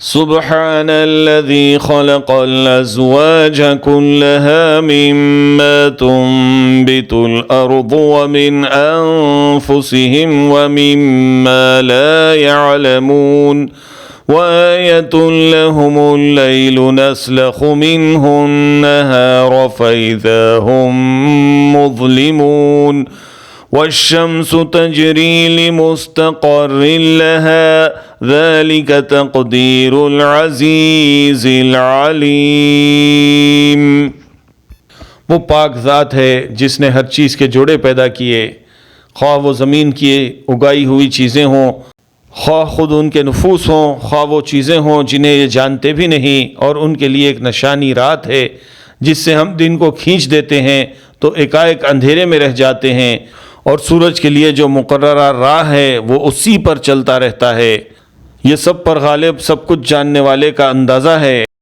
सुब्हानल्लज़ी खलक़ल अज़वाज कुल्लहा मिम्मा तुंबितुल अर्दु व मिन अनफुसिहिम व मिम्मा ला यअलमून व आयतुल लहुमुल लैलु नस्लखु मिन्हुन नहार फ़इज़ा हुम मुज़लिमून वश्शम्सु तजरी लिमुस्तक़र्रिन लहा ज़ालिक तक़दीरुल अज़ीज़िल अलीम। वो पाक ज़ात है जिसने हर चीज़ के जोड़े पैदा किए, ख्वाह वो ज़मीन की उगाई हुई चीज़ें हों, ख्वाह ख़ुद उनके नफूस हों, ख्वाह वो चीज़ें हों जिन्हें ये जानते भी नहीं, और उनके लिए एक नशानी रात है जिससे हम दिन को खींच देते हैं तो एकाएक अंधेरे में रह जाते हैं, और सूरज के लिए जो मुकर्ररा राह है वो उसी पर चलता रहता है। ये सब पर गालिब सब कुछ जानने वाले का अंदाज़ा है।